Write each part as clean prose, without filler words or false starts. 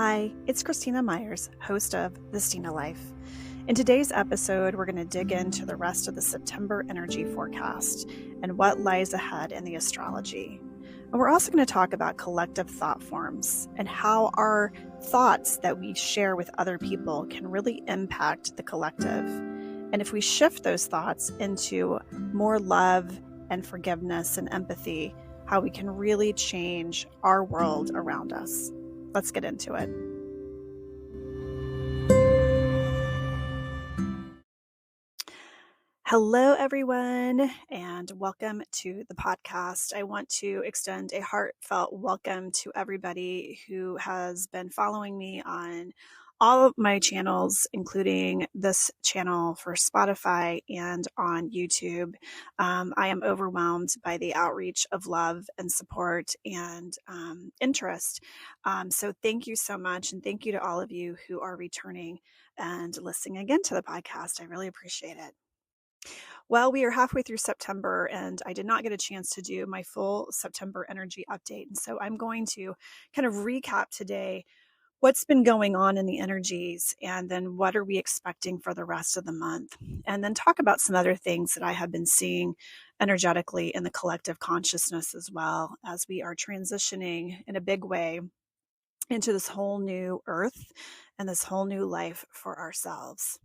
Hi, it's Christina Myers, host of The Stina Life. In today's episode, we're going to dig into the rest of the September energy forecast and what lies ahead in the astrology. And we're also going to talk about collective thought forms and how our thoughts that we share with other people can really impact the collective. And if we shift those thoughts into more love and forgiveness and empathy, how we can really change our world around us. Let's get into it. Hello, everyone, and welcome to the podcast. I want to extend a heartfelt welcome to everybody who has been following me on all of my channels, including this channel for Spotify and on YouTube. I am overwhelmed by the outreach of love and support and interest. So thank you so much. And thank you to all of you who are returning and listening again to the podcast. I really appreciate it. Well, we are halfway through September, and I did not get a chance to do my full September energy update. And so I'm going to kind of recap today what's been going on in the energies, and then what are we expecting for the rest of the month, and then talk about some other things that I have been seeing energetically in the collective consciousness as well, as we are transitioning in a big way into this whole new earth and this whole new life for ourselves.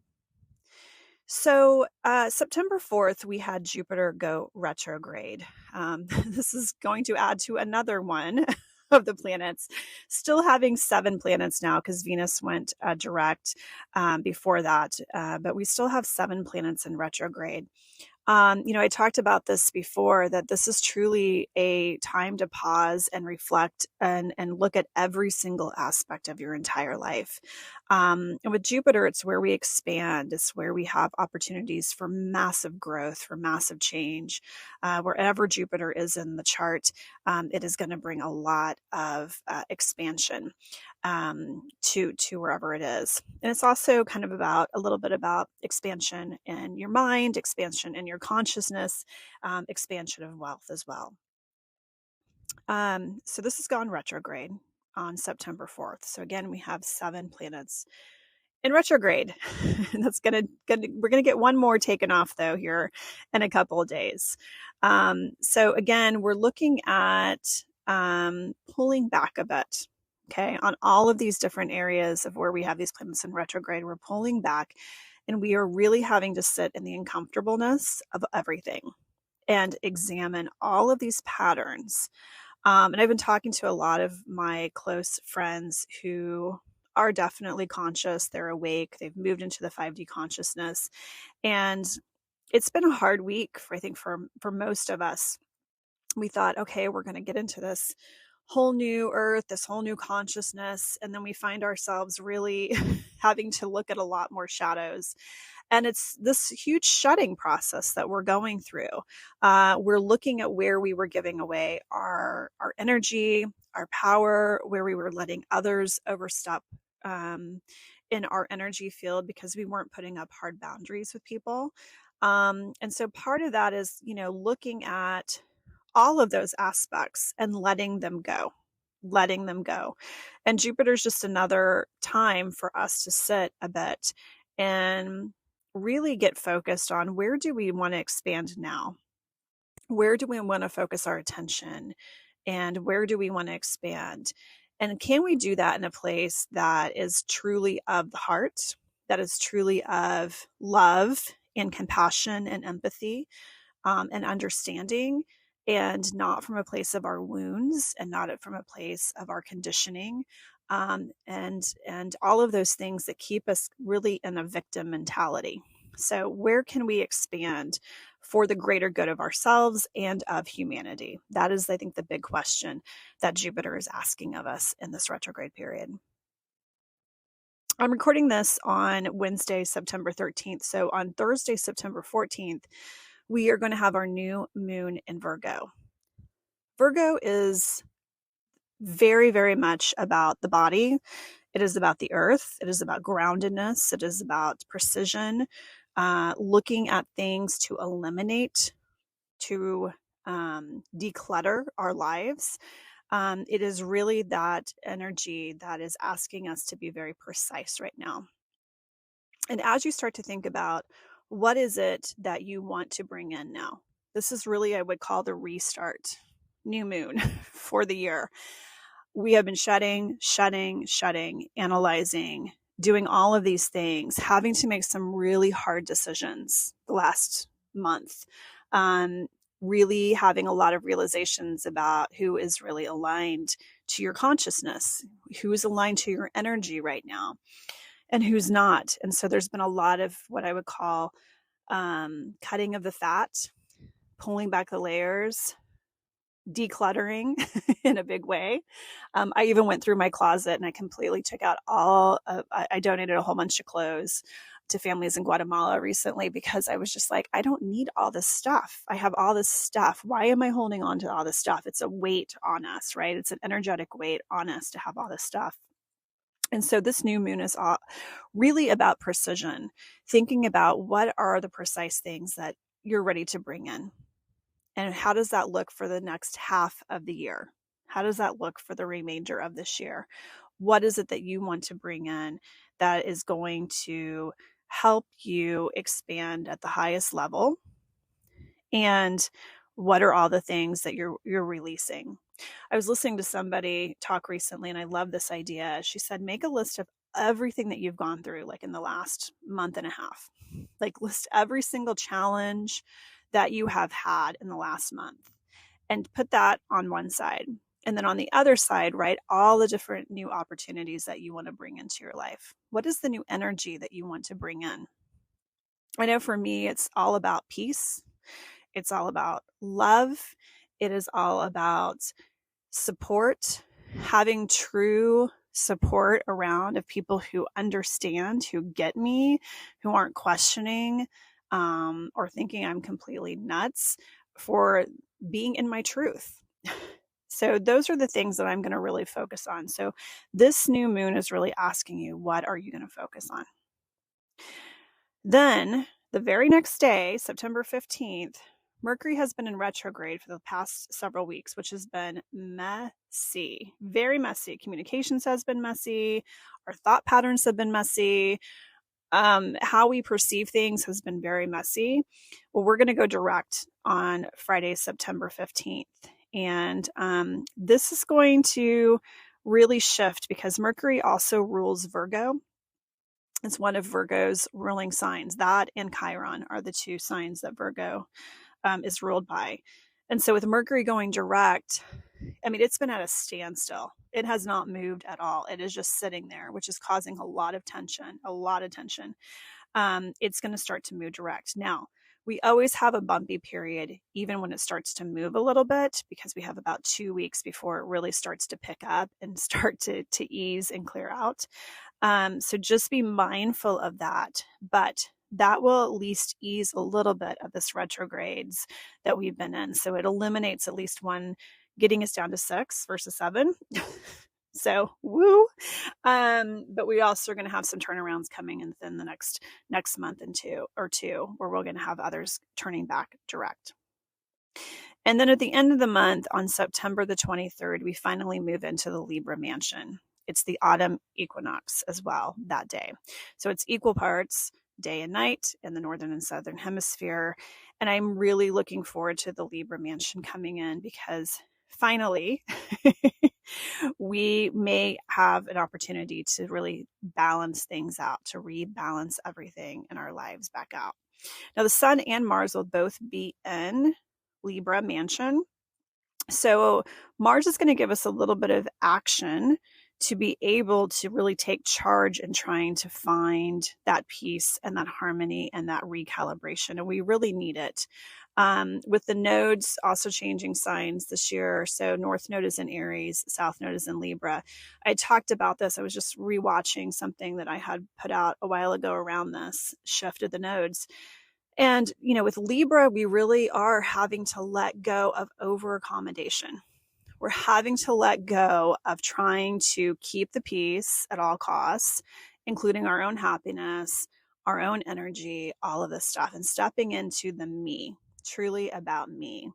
So September 4th, we had Jupiter go retrograde. This is going to add to another one of the planets, still having 7 planets now because Venus went direct before that, but we still have 7 planets in retrograde. I talked about this before, that this is truly a time to pause and reflect and look at every single aspect of your entire life. And with Jupiter, it's where we expand. It's where we have opportunities for massive growth, for massive change. Wherever Jupiter is in the chart, it is going to bring a lot of expansion to wherever it is. And it's also kind of about a little bit about expansion in your mind, expansion in your consciousness, expansion of wealth as well. So this has gone retrograde on September 4th. So again, we have 7 planets in retrograde. That's we're gonna get one more taken off though here in a couple of days. So again, we're looking at pulling back a bit. Okay, on all of these different areas of where we have these planets in retrograde, we're pulling back, and we are really having to sit in the uncomfortableness of everything and examine all of these patterns. And I've been talking to a lot of my close friends who are definitely conscious. They're awake. They've moved into the 5D consciousness. And it's been a hard week, I think, for most of us. We thought, okay, we're going to get into this whole new earth, this whole new consciousness. And then we find ourselves really having to look at a lot more shadows. And it's this huge shutting process that we're going through. We're looking at where we were giving away our energy, our power, where we were letting others overstep in our energy field because we weren't putting up hard boundaries with people. And so part of that is, looking at all of those aspects and letting them go. And Jupiter's just another time for us to sit a bit and really get focused on, where do we want to expand now? Where do we want to focus our attention? And where do we want to expand? And can we do that in a place that is truly of the heart, that is truly of love and compassion and empathy and understanding, and not from a place of our wounds and not from a place of our conditioning, and all of those things that keep us really in a victim mentality. So where can we expand for the greater good of ourselves and of humanity? That is, I think, the big question that Jupiter is asking of us in this retrograde period. I'm recording this on Wednesday, September 13th. So on Thursday, September 14th, we are going to have our new moon in Virgo. Virgo is very, very much about the body. It is about the earth. It is about groundedness. It is about precision, looking at things to eliminate, to declutter our lives. It is really that energy that is asking us to be very precise right now. And as you start to think about what is it that you want to bring in now, this is really, I would call the restart, new moon for the year. We have been shedding, analyzing, doing all of these things, having to make some really hard decisions the last month. Um, really having a lot of realizations about who is really aligned to your consciousness, who is aligned to your energy right now, and who's not. And so there's been a lot of what I would call cutting of the fat, pulling back the layers, decluttering in a big way. I even went through my closet and I completely took out I donated a whole bunch of clothes to families in Guatemala recently because I was just like, I don't need all this stuff. I have all this stuff. Why am I holding on to all this stuff? It's a weight on us, right? It's an energetic weight on us to have all this stuff. And so this new moon is really about precision, thinking about what are the precise things that you're ready to bring in. And how does that look for the next half of the year? How does that look for the remainder of this year? What is it that you want to bring in that is going to help you expand at the highest level? And what are all the things that you're releasing? I was listening to somebody talk recently, and I love this idea. She said, make a list of everything that you've gone through, like in the last month and a half. Like list every single challenge that you have had in the last month and put that on one side. And then on the other side, write all the different new opportunities that you want to bring into your life. What is the new energy that you want to bring in? I know for me, it's all about peace. It's all about love. It is all about support, having true support around of people who understand, who get me, who aren't questioning or thinking I'm completely nuts for being in my truth. So those are the things that I'm going to really focus on. So this new moon is really asking you, what are you going to focus on? Then the very next day, September 15th, Mercury has been in retrograde for the past several weeks, which has been messy, very messy. Communications has been messy. Our thought patterns have been messy. How we perceive things has been very messy. Well, we're going to go direct on Friday, September 15th. And this is going to really shift because Mercury also rules Virgo. It's one of Virgo's ruling signs. That and Chiron are the two signs that Virgo is ruled by. And so with Mercury going direct, I mean, it's been at a standstill. It has not moved at all. It is just sitting there, which is causing a lot of tension, It's going to start to move direct. Now, we always have a bumpy period, even when it starts to move a little bit, because we have about 2 weeks before it really starts to pick up and start to ease and clear out. So just be mindful of that. But that will at least ease a little bit of this retrogrades that we've been in. So it eliminates at least one, getting us down to 6 versus 7. So woo. But we also are going to have some turnarounds coming in within the next month and two, where we're going to have others turning back direct. And then at the end of the month, on September the 23rd, we finally move into the Libra mansion. It's the autumn equinox as well that day. So it's equal parts day and night in the northern and southern hemisphere. And I'm really looking forward to the Libra mansion coming in because finally we may have an opportunity to really balance things out, to rebalance everything in our lives back out. Now, the Sun and Mars will both be in Libra mansion. So Mars is going to give us a little bit of action to be able to really take charge in trying to find that peace and that harmony and that recalibration. And we really need it. With the nodes also changing signs this year. So North Node is in Aries, South Node is in Libra. I talked about this. I was just rewatching something that I had put out a while ago around this shift of the nodes. And, with Libra, we really are having to let go of over accommodation. We're having to let go of trying to keep the peace at all costs, including our own happiness, our own energy, all of this stuff, and stepping into the me, truly about me.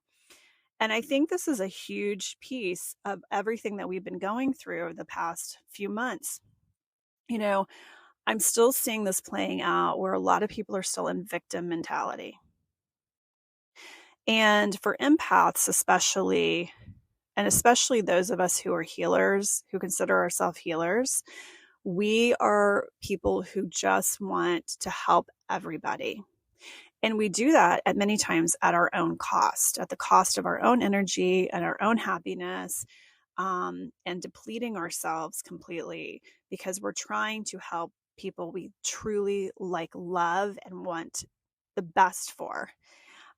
And I think this is a huge piece of everything that we've been going through over the past few months. You know, I'm still seeing this playing out where a lot of people are still in victim mentality. And for empaths, especially, and especially those of us who are healers, who consider ourselves healers, we are people who just want to help everybody. And we do that at many times at our own cost, at the cost of our own energy and our own happiness, and depleting ourselves completely because we're trying to help people we truly love and want the best for.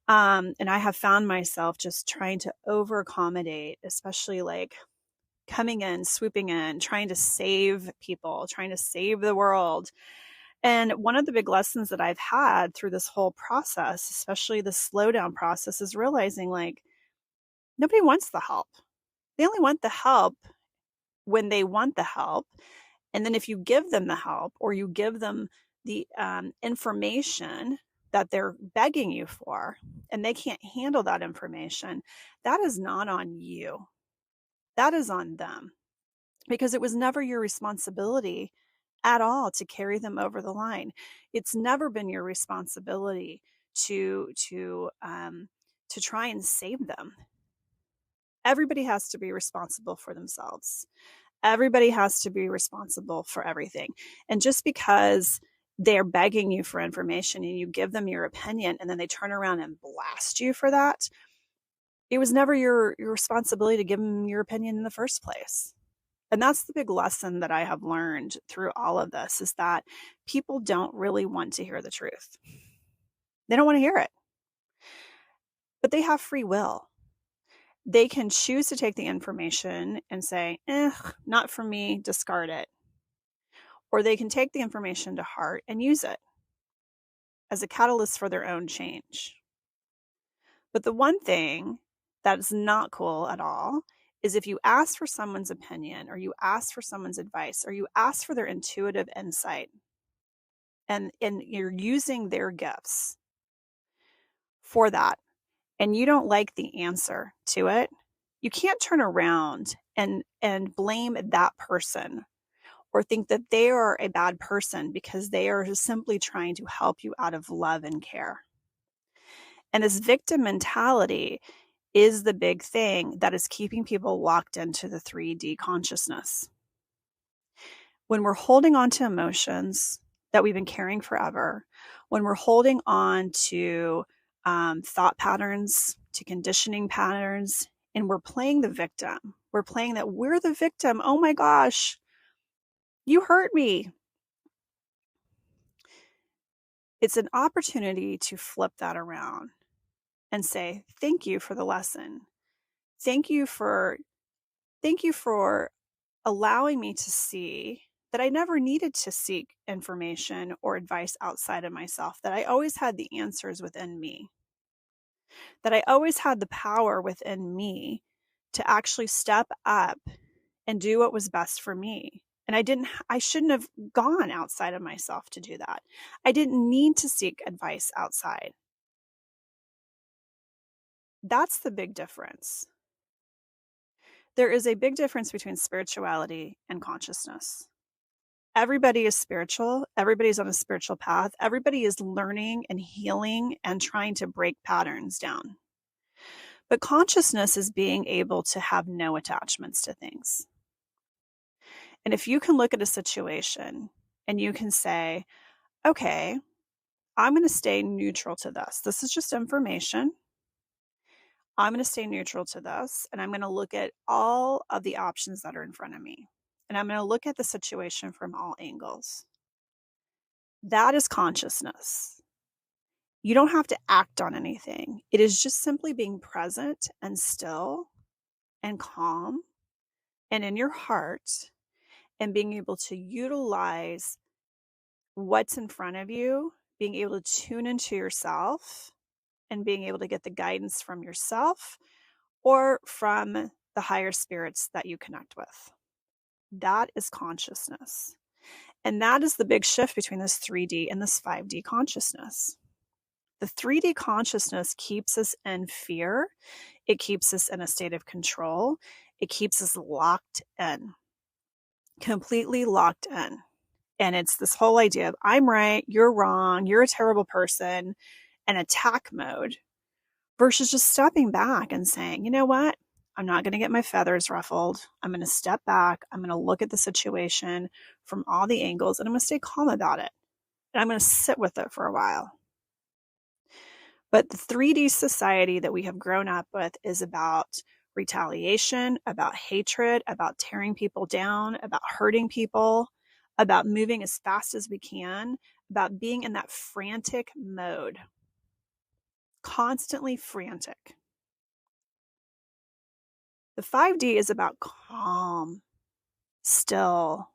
And I have found myself just trying to over accommodate, especially like coming in, swooping in, trying to save people, trying to save the world. And one of the big lessons that I've had through this whole process, especially the slowdown process, is realizing like nobody wants the help. They only want the help when they want the help. And then if you give them the help or you give them the information that they're begging you for, and they can't handle that information, that is not on you. That is on them, because it was never your responsibility at all to carry them over the line. It's never been your responsibility to try and save them. Everybody has to be responsible for themselves. Everybody has to be responsible for everything. And just because they're begging you for information and you give them your opinion and then they turn around and blast you for that, it was never your responsibility to give them your opinion in the first place. And that's the big lesson that I have learned through all of this, is that people don't really want to hear the truth. They don't want to hear it, but they have free will. They can choose to take the information and say, not for me, discard it. Or they can take the information to heart and use it as a catalyst for their own change. But the one thing that is not cool at all is if you ask for someone's opinion or you ask for someone's advice or you ask for their intuitive insight, and you're using their gifts for that, and you don't like the answer to it, you can't turn around and blame that person or think that they are a bad person because they are simply trying to help you out of love and care. And this victim mentality is the big thing that is keeping people locked into the 3D consciousness. When we're holding on to emotions that we've been carrying forever, when we're holding on to thought patterns, to conditioning patterns, and we're playing the victim, we're playing that we're the victim. Oh my gosh, you hurt me. It's an opportunity to flip that around and say, thank you for the lesson. Thank you for allowing me to see that I never needed to seek information or advice outside of myself, that I always had the answers within me, that I always had the power within me to actually step up and do what was best for me. And I shouldn't have gone outside of myself to do that. I didn't need to seek advice outside. That's the big difference. There is a big difference between spirituality and consciousness. Everybody is spiritual. Everybody's on a spiritual path. Everybody is learning and healing and trying to break patterns down. But consciousness is being able to have no attachments to things. And if you can look at a situation and you can say, okay, I'm going to stay neutral to this. This is just information. I'm going to stay neutral to this, and I'm going to look at all of the options that are in front of me. And I'm going to look at the situation from all angles. That is consciousness. You don't have to act on anything. It is just simply being present and still and calm and in your heart, and being able to utilize what's in front of you, being able to tune into yourself and being able to get the guidance from yourself or from the higher spirits that you connect with. That is consciousness. And that is the big shift between this 3D and this 5D consciousness. The 3D consciousness keeps us in fear. It keeps us in a state of control. It keeps us locked in, completely locked in. And it's this whole idea of I'm right, you're wrong, you're a terrible person, and attack mode versus just stepping back and saying, you know what? I'm not going to get my feathers ruffled. I'm going to step back. I'm going to look at the situation from all the angles and I'm going to stay calm about it. And I'm going to sit with it for a while. But the 3D society that we have grown up with is about retaliation, about hatred, about tearing people down, about hurting people, about moving as fast as we can, about being in that frantic mode, constantly frantic. The 5D is about calm, still,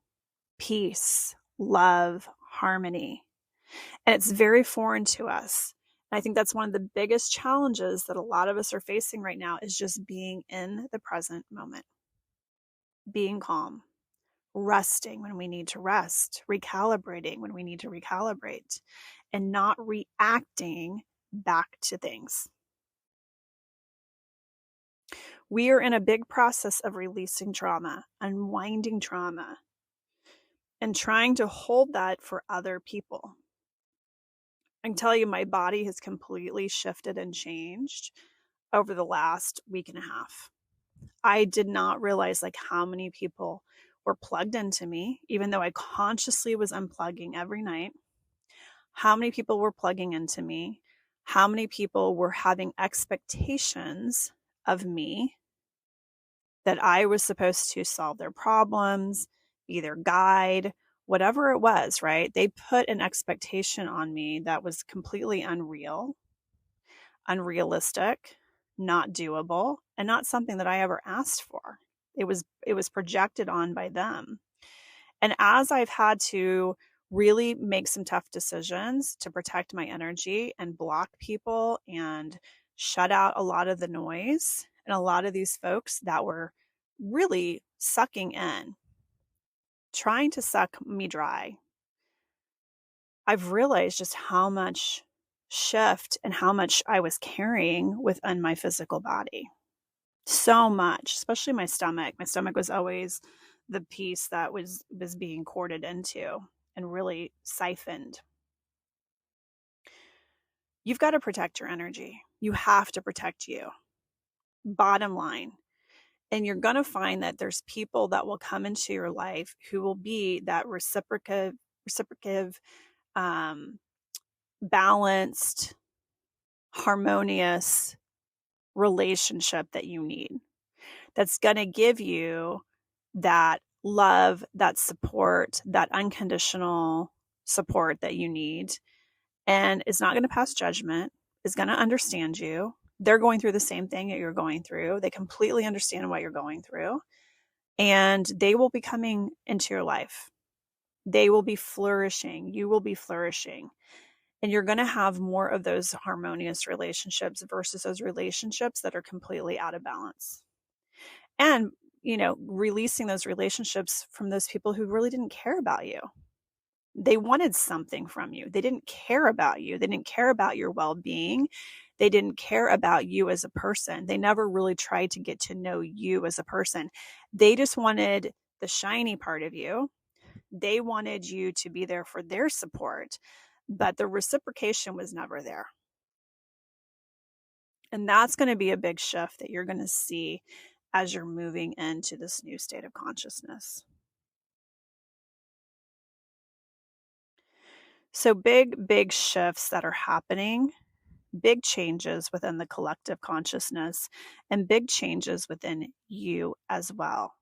peace, love, harmony. And it's very foreign to us. And I think that's one of the biggest challenges that a lot of us are facing right now is just being in the present moment, being calm, resting when we need to rest, recalibrating when we need to recalibrate, and not reacting back to things. We are in a big process of releasing trauma, unwinding trauma, and trying to hold that for other people. I can tell you my body has completely shifted and changed over the last week and a half. I did not realize how many people were plugged into me, even though I consciously was unplugging every night. How many people were plugging into me? How many people were having expectations of me that I was supposed to solve their problems, be their guide, whatever it was, right? They put an expectation on me that was completely unreal, unrealistic, not doable, and not something that I ever asked for. It was projected on by them. And as I've had to really make some tough decisions to protect my energy and block people and shut out a lot of the noise and a lot of these folks that were really sucking in, trying to suck me dry, I've realized just how much shift and how much I was carrying within my physical body. So much, especially my stomach. My stomach was always the piece that was being corded into and really siphoned. You've got to protect your energy. You have to protect you. Bottom line. And you're going to find that there's people that will come into your life who will be that reciprocative, balanced, harmonious relationship that you need. That's going to give you that love, that support, that unconditional support that you need. And is not going to pass judgment, is going to understand you. They're going through the same thing that you're going through. They completely understand what you're going through. And they will be coming into your life. They will be flourishing. You will be flourishing. And you're going to have more of those harmonious relationships versus those relationships that are completely out of balance. And, releasing those relationships from those people who really didn't care about you. They wanted something from you. They didn't care about you. They didn't care about your well-being. They didn't care about you as a person. They never really tried to get to know you as a person. They just wanted the shiny part of you. They wanted you to be there for their support, but the reciprocation was never there. And that's going to be a big shift that you're going to see as you're moving into this new state of consciousness. So big shifts that are happening, big changes within the collective consciousness, and big changes within you as well.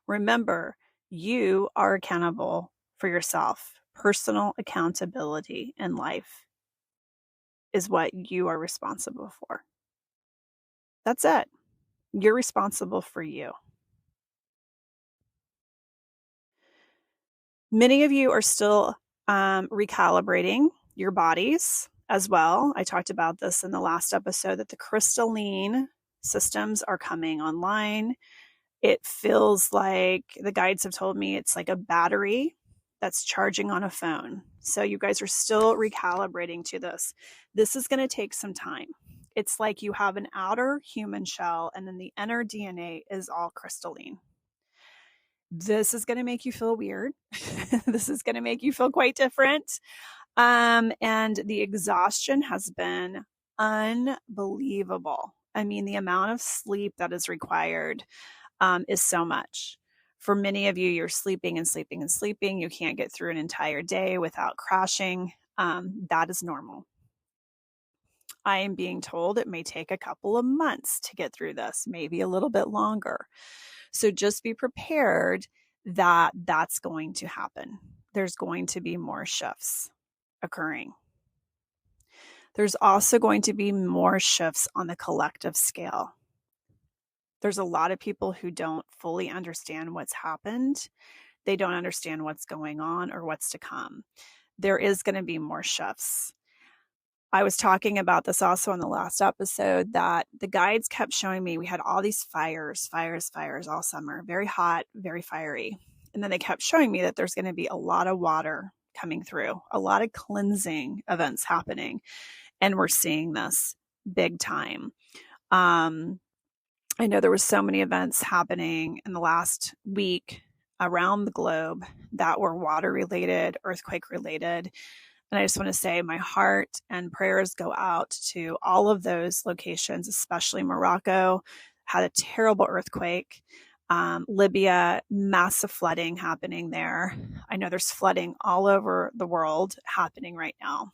Remember, you are accountable for yourself. Personal accountability in life is what you are responsible for. That's it. You're responsible for you. Many of you are still recalibrating your bodies as well. I talked about this in the last episode that the crystalline systems are coming online. It feels like the guides have told me it's like a battery that's charging on a phone. So you guys are still recalibrating to this. This is going to take some time. It's like you have an outer human shell and then the inner DNA is all crystalline. This is going to make you feel weird. This is going to make you feel quite different. And the exhaustion has been unbelievable. I mean, the amount of sleep that is required is so much. For many of you, you're sleeping and sleeping and sleeping. You can't get through an entire day without crashing. That is normal. I am being told it may take a couple of months to get through this, maybe a little bit longer. So just be prepared that that's going to happen. There's going to be more shifts occurring. There's also going to be more shifts on the collective scale. There's a lot of people who don't fully understand what's happened. They don't understand what's going on or what's to come. There is going to be more shifts. I was talking about this also in the last episode that the guides kept showing me we had all these fires all summer, very hot, very fiery. And then they kept showing me that there's going to be a lot of water coming through, a lot of cleansing events happening. And we're seeing this big time. I know there were so many events happening in the last week around the globe that were water related, earthquake related. And I just want to say my heart and prayers go out to all of those locations, especially Morocco, had a terrible earthquake. Libya, massive flooding happening there. I know there's flooding all over the world happening right now.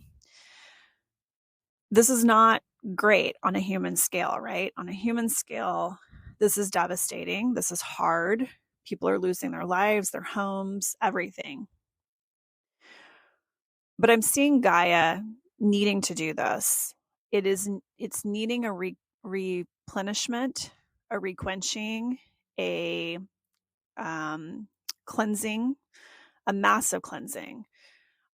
This is not great on a human scale, right? On a human scale, this is devastating. This is hard. People are losing their lives, their homes, everything. But I'm seeing Gaia needing to do this. It's needing a replenishment, a requenching, a cleansing, a massive cleansing.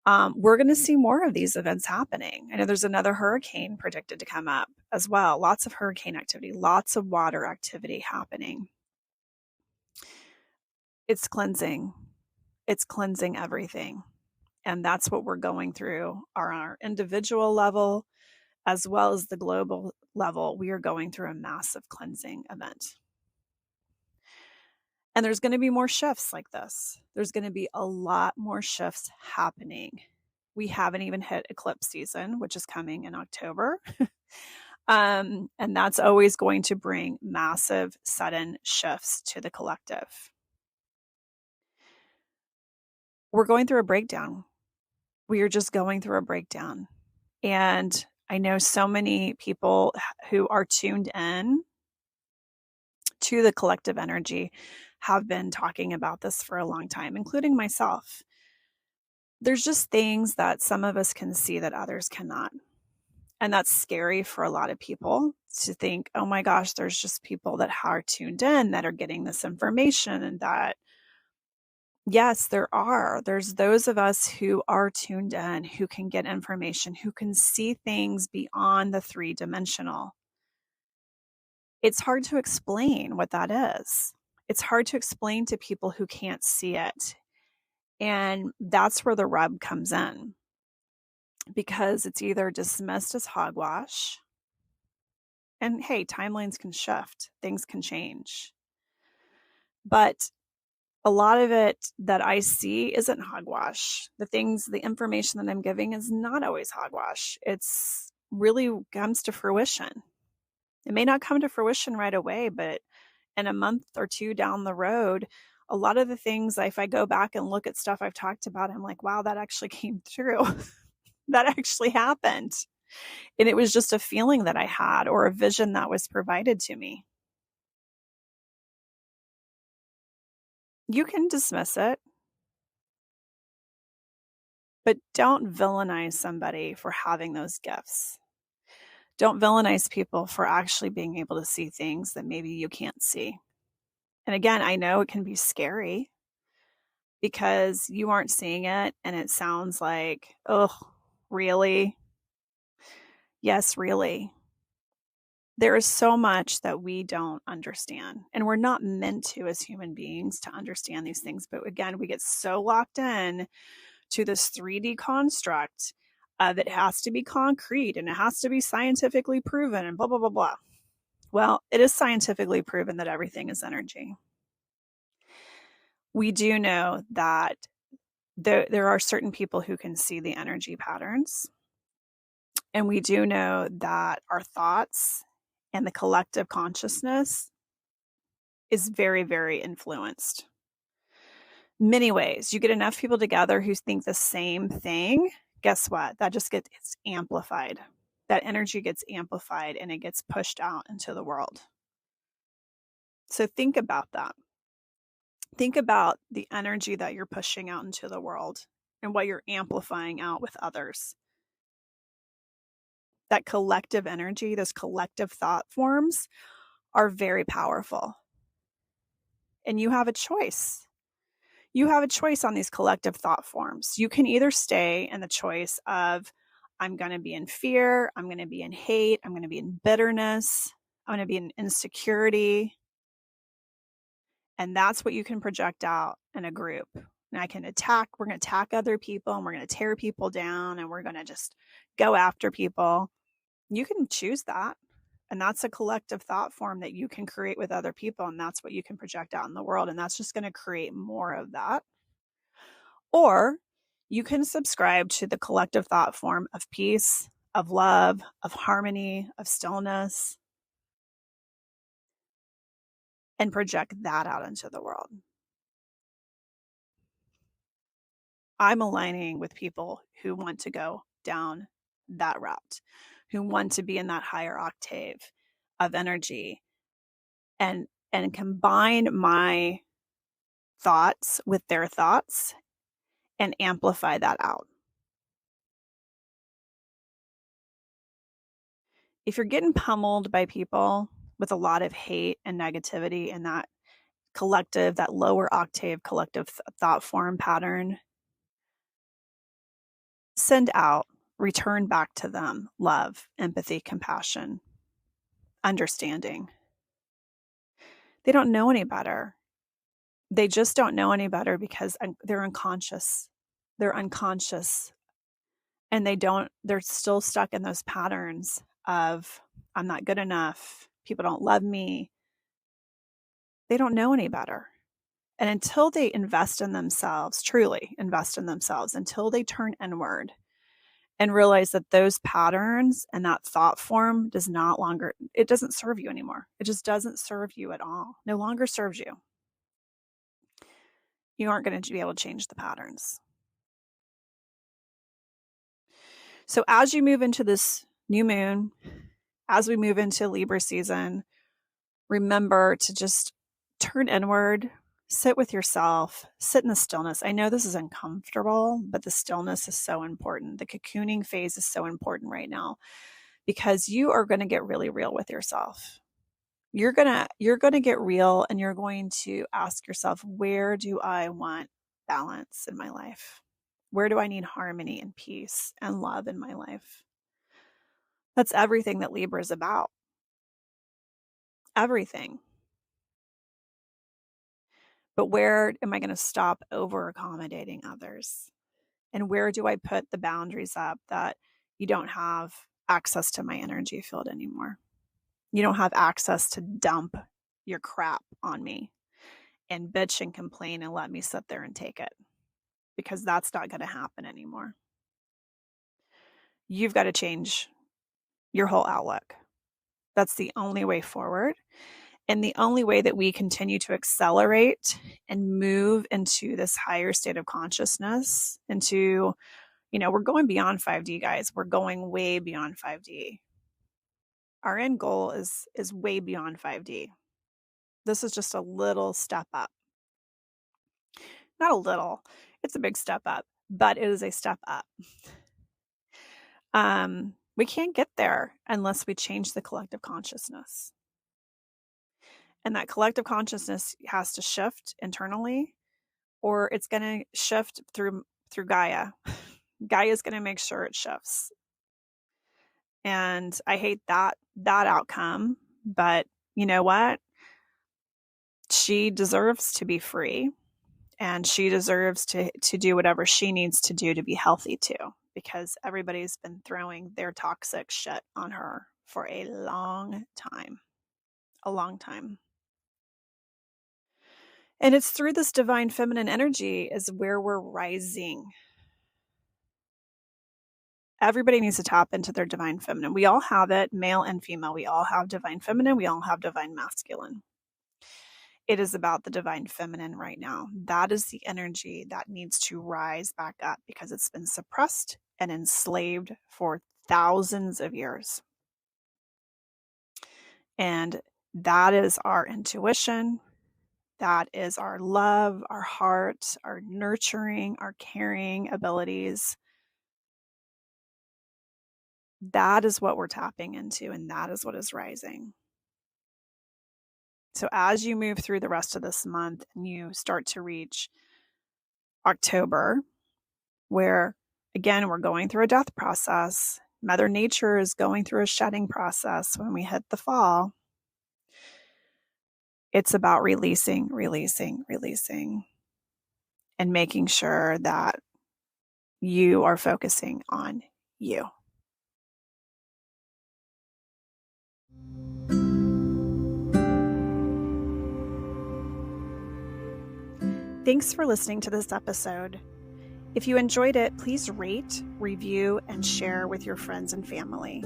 We're going to see more of these events happening. I know there's another hurricane predicted to come up as well. Lots of hurricane activity, lots of water activity happening. It's cleansing. It's cleansing everything. And that's what we're going through on our individual level, as well as the global level. We are going through a massive cleansing event. And there's going to be more shifts like this. There's going to be a lot more shifts happening. We haven't even hit eclipse season, which is coming in October. And that's always going to bring massive, sudden shifts to the collective. We're going through a breakdown. We are just going through a breakdown. And I know so many people who are tuned in to the collective energy have been talking about this for a long time, including myself. There's just things that some of us can see that others cannot. And that's scary for a lot of people to think, oh my gosh, there's just people that are tuned in that are getting this information. And that, yes, there are. There's those of us who are tuned in, who can get information, who can see things beyond the three-dimensional. It's hard to explain what that is. It's hard to explain to people who can't see it. And that's where the rub comes in, because it's either dismissed as hogwash, and hey, timelines can shift, things can change. But a lot of it that I see isn't hogwash. The information that I'm giving is not always hogwash. It's really comes to fruition. It may not come to fruition right away, but in a month or two down the road, a lot of the things, if I go back and look at stuff I've talked about, I'm like, wow, that actually came through. That actually happened. And it was just a feeling that I had or a vision that was provided to me. You can dismiss it, but don't villainize somebody for having those gifts. Don't villainize people for actually being able to see things that maybe you can't see. And again, I know it can be scary because you aren't seeing it and it sounds like, oh, really? Yes, really. There is so much that we don't understand, and we're not meant to, as human beings, to understand these things. But again, we get so locked in to this 3D construct of it has to be concrete and it has to be scientifically proven and blah, blah, blah, blah. Well, it is scientifically proven that everything is energy. We do know that there are certain people who can see the energy patterns. And we do know that our thoughts and the collective consciousness is very, very influenced. Many ways. You get enough people together who think the same thing, guess what? That just gets amplified. That energy gets amplified and it gets pushed out into the world. So think about that. Think about the energy that you're pushing out into the world and what you're amplifying out with others. That collective energy, those collective thought forms are very powerful. And you have a choice. You have a choice on these collective thought forms. You can either stay in the choice of, I'm going to be in fear, I'm going to be in hate, I'm going to be in bitterness, I'm going to be in insecurity. And that's what you can project out in a group. And we're going to attack other people and we're going to tear people down and we're going to just go after people. You can choose that. And that's a collective thought form that you can create with other people. And that's what you can project out in the world. And that's just going to create more of that. Or you can subscribe to the collective thought form of peace, of love, of harmony, of stillness, and project that out into the world. I'm aligning with people who want to go down that route, who want to be in that higher octave of energy and combine my thoughts with their thoughts and amplify that out. If you're getting pummeled by people with a lot of hate and negativity and that collective, that lower octave collective thought form pattern, send out, return back to them love, empathy, compassion, understanding. They don't know any better. They just don't know any better because they're unconscious. They're unconscious. And they're still stuck in those patterns of, I'm not good enough. People don't love me. They don't know any better. And until they invest in themselves, truly invest in themselves, until they turn inward and realize that those patterns and that thought form it doesn't serve you anymore. It just doesn't serve you at all. No longer serves you. You aren't going to be able to change the patterns. So as you move into this new moon, as we move into Libra season, remember to just turn inward, sit with yourself, sit in the stillness. I know this is uncomfortable, but the stillness is so important. The cocooning phase is so important right now because you are going to get really real with yourself. You're going to get real and you're going to ask yourself, where do I want balance in my life? Where do I need harmony and peace and love in my life? That's everything that Libra is about. Everything. But where am I going to stop over accommodating others? And where do I put the boundaries up that you don't have access to my energy field anymore? You don't have access to dump your crap on me and bitch and complain and let me sit there and take it, because that's not going to happen anymore. You've got to change your whole outlook. That's the only way forward. And the only way that we continue to accelerate and move into this higher state of consciousness, into, we're going beyond 5D, guys. We're going way beyond 5D. Our end goal is way beyond 5D. This is just a little step up. Not a little, it's a big step up, but it is a step up. We can't get there unless we change the collective consciousness. And that collective consciousness has to shift internally, or it's going to shift through Gaia. Gaia is going to make sure it shifts. And I hate that outcome, but you know what? She deserves to be free, and she deserves to do whatever she needs to do to be healthy too, because everybody's been throwing their toxic shit on her for a long time. A long time. And it's through this divine feminine energy is where we're rising. Everybody needs to tap into their divine feminine. We all have it, male and female. We all have divine feminine. We all have divine masculine. It is about the divine feminine right now. That is the energy that needs to rise back up because it's been suppressed and enslaved for thousands of years. And that is our intuition. That is our love, our heart, our nurturing, our caring abilities. That is what we're tapping into, and that is what is rising. So as you move through the rest of this month and you start to reach October, where again, we're going through a death process, Mother Nature is going through a shedding process when we hit the fall. It's about releasing, and making sure that you are focusing on you. Thanks for listening to this episode. If you enjoyed it, please rate, review, and share with your friends and family.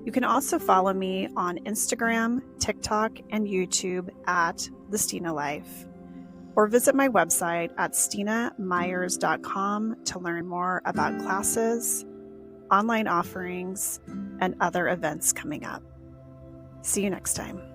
You can also follow me on Instagram, TikTok, and YouTube at The Stina Life, or visit my website at stinamyers.com to learn more about classes, online offerings, and other events coming up. See you next time.